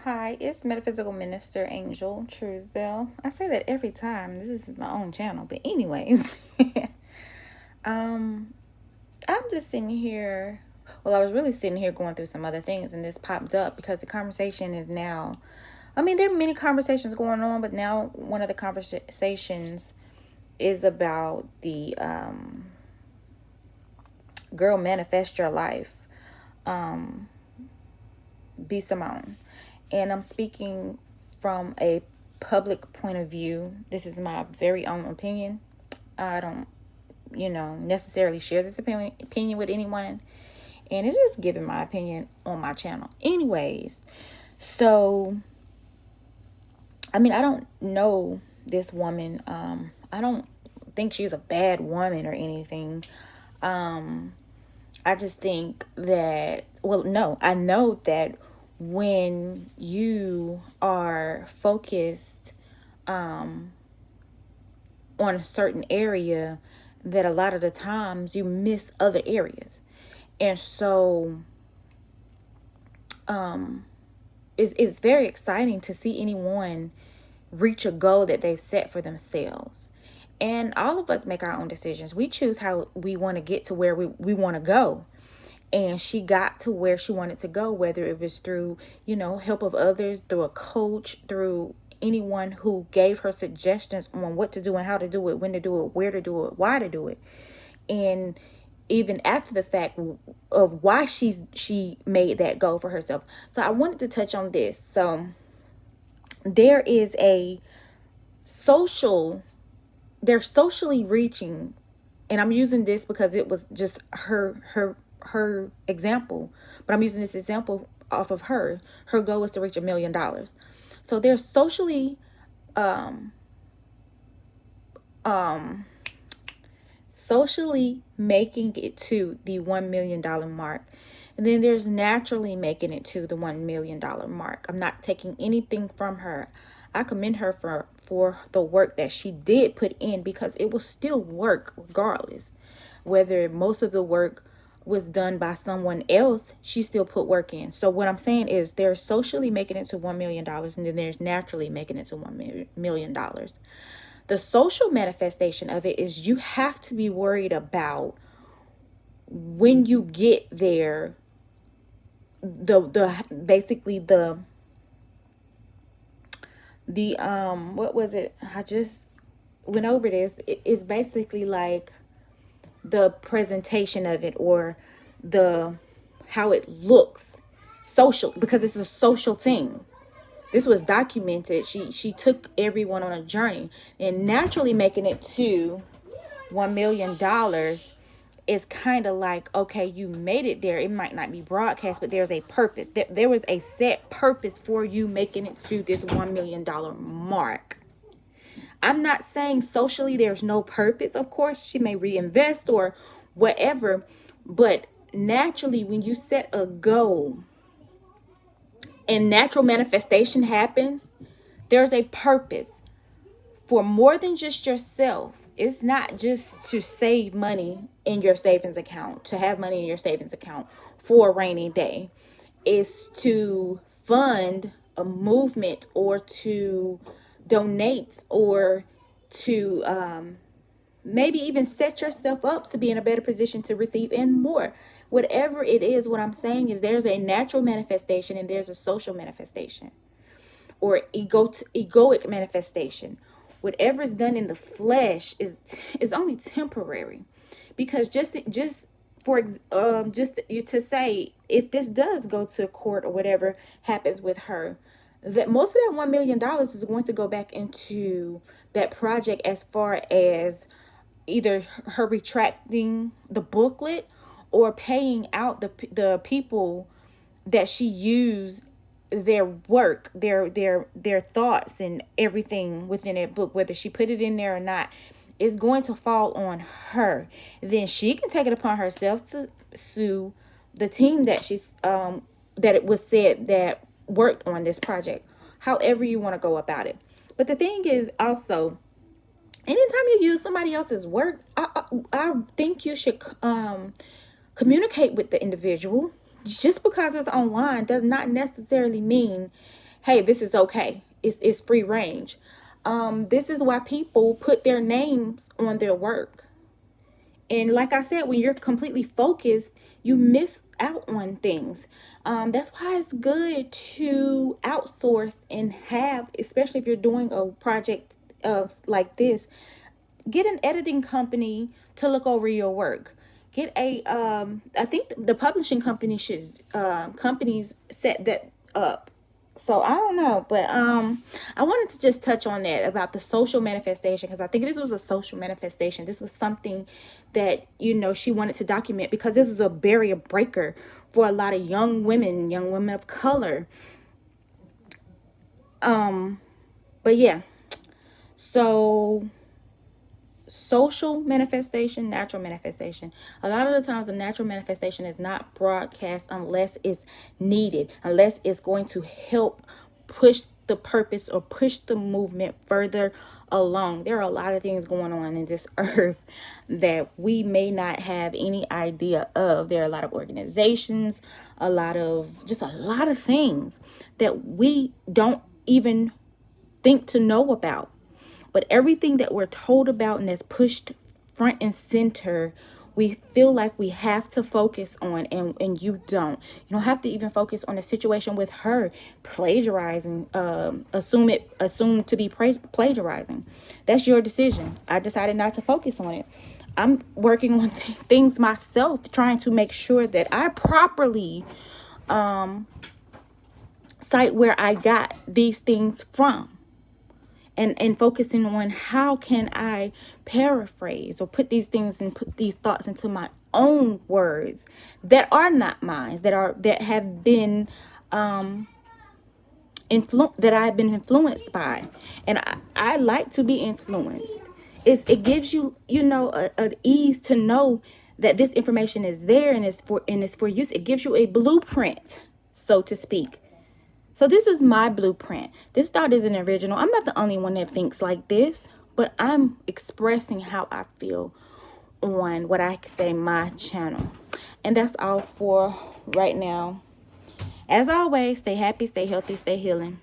Hi, it's Metaphysical Minister Angel Truesdale. I say that every time. This is my own channel, but anyways, um, I'm just sitting here. Well, I was really sitting here going through some other things, and this popped up because the conversation is now. I mean, there are many conversations going on, but now one of the conversations is about the girl manifest your life. Be Simone. And I'm speaking from a public point of view. This is my very own opinion. I don't, necessarily share this opinion with anyone. And it's just giving my opinion on my channel. Anyways, so, I mean, I don't know this woman. I don't think she's a bad woman or anything. I just think that, well, no, I know that when you are focused on a certain area, that a lot of the times you miss other areas. And so it's very exciting to see anyone reach a goal that they set for themselves. And all of us make our own decisions. We choose how we want to get to where we want to go. And she got to where she wanted to go, whether it was through, help of others, through a coach, through anyone who gave her suggestions on what to do and how to do it, when to do it, where to do it, why to do it. And even after the fact of why she made that goal for herself. So I wanted to touch on this. So there is they're socially reaching, and I'm using this because it was just her example, but I'm using this example off of her. Her goal is to reach $1 million. So they're socially making it to the $1 million mark. And then there's naturally making it to the $1 million mark. I'm not taking anything from her. I commend her for the work that she did put in, because it was still work regardless. Whether most of the work was done by someone else, she still put work in. So what I'm saying is there's socially making it to $1 million, and then there's naturally making it to $1 million. The social manifestation of it is you have to be worried about when you get there, basically the what was it? I just went over this. It's basically like the presentation of it, or the how it looks social, because it's a social thing. This was documented. She took everyone on a journey, and naturally making it to $1 million is kind of like, okay, you made it there. It might not be broadcast, but there's a purpose. There was a set purpose for you making it to this $1 million mark. I'm not saying socially there's no purpose. Of course, she may reinvest or whatever, but naturally, when you set a goal and natural manifestation happens, there's a purpose for more than just yourself. It's not just to save money in your savings account, to have money in your savings account for a rainy day. It's to fund a movement, or to donate, or to maybe even set yourself up to be in a better position to receive and more. Whatever it is, what I'm saying is there's a natural manifestation and there's a social manifestation, or egoic manifestation. Whatever is done in the flesh is only temporary, because just to say, if this does go to court or whatever happens with her, that most of that $1 million is going to go back into that project, as far as either her retracting the booklet or paying out the people that she used their work, their thoughts and everything within that book, whether she put it in there or not, is going to fall on her. Then she can take it upon herself to sue the team that that it was said that worked on this project, however you want to go about it. But the thing is also, anytime you use somebody else's work, I think you should communicate with the individual. Just because it's online does not necessarily mean hey, this is okay. It's free range. This is why people put their names on their work. And like I said, when you're completely focused, you miss out on things. That's why it's good to outsource and have, especially if you're doing a project of like this, get an editing company to look over your work. Get a I think the publishing company should companies set that up. So I don't know, but I wanted to just touch on that about the social manifestation, because I think this was a social manifestation. This was something that, you know, she wanted to document, because this is a barrier breaker for a lot of young women of color. But yeah, so social manifestation, natural manifestation. A lot of the times, the natural manifestation is not broadcast unless it's needed, unless it's going to help push the purpose or push the movement further along. There are a lot of things going on in this earth that we may not have any idea of. There are a lot of organizations, a lot of things that we don't even think to know about. But everything that we're told about and that's pushed front and center, we feel like we have to focus on, and you don't. You don't have to even focus on the situation with her plagiarizing, assumed to be plagiarizing. That's your decision. I decided not to focus on it. I'm working on things myself, trying to make sure that I properly cite where I got these things from. And focusing on how can I paraphrase or put these things and put these thoughts into my own words that are not mine, that have been that I've been influenced by. And I like to be influenced. It gives you, you know, an ease to know that this information is there and it's for use. It gives you a blueprint, so to speak. So this is my blueprint. This thought isn't original. I'm not the only one that thinks like this, but I'm expressing how I feel on what I can say my channel. And that's all for right now. As always, stay happy, stay healthy, stay healing.